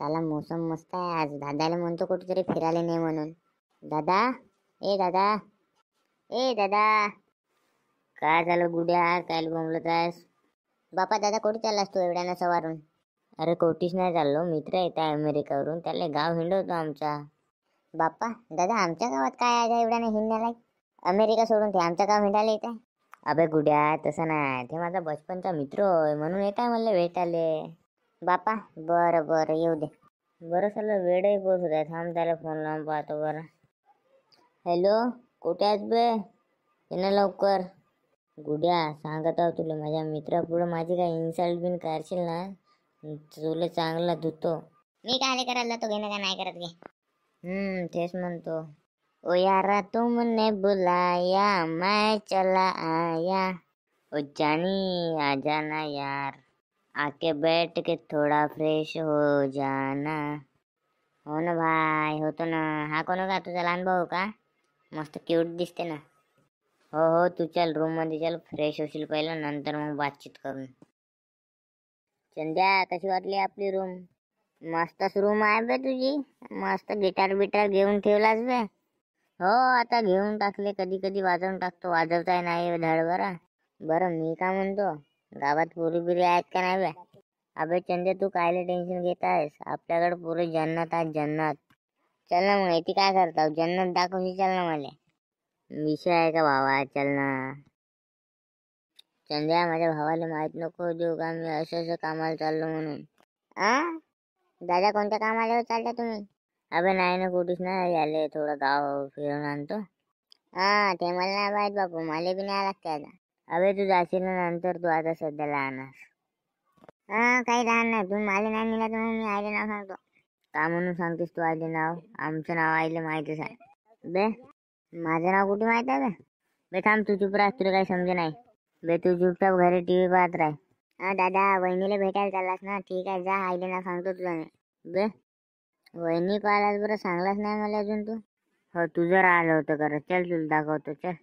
साला मोसम मस्त आहे आज. दादाला म्हणतो कुठेतरी फिरायला नाही म्हणून. दादा, ए दादा, ए दादा. काय झालं गुड्या, काय बोंबलत आहेस? बापा दादा कुठे चाललास तू एवढ्यानं सवारून? अरे कोठीच नाही चाललो, मित्र येत आहे अमेरिकावरून, त्याला गाव हिंडवतो आमचा. बाप्पा दादा, आमच्या गावात काय आहे एवढ्याने हिंडण्याला? अमेरिका सोडून ते आमच्या गाव हिंडायला येत आहे? अबे गुड्या, तसं नाही, ते माझा बचपनचा मित्र होय म्हणून येत आहे मला भेटायले. बापा बरं बरं येऊ दे. बरं सगळं वेळही पोचत आहे, थांब त्याला फोन लावून पाहतो बरं. हॅलो, कुठे आहेस बे? ये ना लवकर. गुड्या सांगत आहो तुला, माझ्या मित्रापुढं माझी काय इन्सल्ट बिन करशील ना, तुला चांगला धुतो. मी काय करायला जातो, घेणं का नाही करत घे. तेच म्हणतो. ओ यारा तुमने बुलाया मैं चला आया, ओ जानी आ जाना यार, आके बैठ के थोड़ा फ्रेश हो जाना. हो ना भाई, होतो ना. हा कोण का तुझा लहान भाऊ का? मस्त क्यूट दिसते ना. हो हो, तू चल रूम मध्ये चल, फ्रेश होशील पहिलं, नंतर मग बातचीत करून. संध्या कशी वाटली आपली रूम? मस्तच रूम आहे बे तुझी. मस्त गिटार बिटार घेऊन ठेवलास बे. हो आता घेऊन टाकले, कधी कधी वाजवून टाकतो, वाजवताय नाही धड बरा. बरं मी का म्हणतो, गावात पोरी बिरी आहेत का नाही बे? अबे चंदे, तू कायले टेन्शन घेत आहेस? आपल्याकडे पुरे जन्नत आहे जन्नत. चल ना मग, येते काय करता, जन्नत दाखवशी चल ना मला. विषय आहे का भावा, चल ना. चंद्या, माझ्या भावाला माहित नको देऊ का मी असं असं कामाला चाललो म्हणून. दादा कोणत्या कामाला चालता तुम्ही? अबे नाही ना, कुठेच नाही, याले थोडं गाव फिरून आणतो. ते मला नाही माहित बापू, मला बी नाही लागते आता. अबे तू जाशील ना नंतर, तू आता सध्या लहान आहेस. काही लहान नाही, तू मला नाही नेला तर मग मी आईले नाव सांगतो. का म्हणून सांगतेस तू आईले नाव? आमचं नाव आईले माहितच आहे बे. माझं नाव कुठे माहित आहे बे? बे थांब, तू चुप राह, तुला काही समजे नाही बे. तू चुपचाप घरी टीव्ही पाहत राह. दादा, वहिनीला भेटायला चाललास ना, ठीक आहे जा, आईले नाव सांगतो तुला मी. बे वहिनी पाहिलास बरं, सांगलाच नाही मला अजून तू. हो तुझं राहिलं होतं करत, चल तुला दाखवतो चल.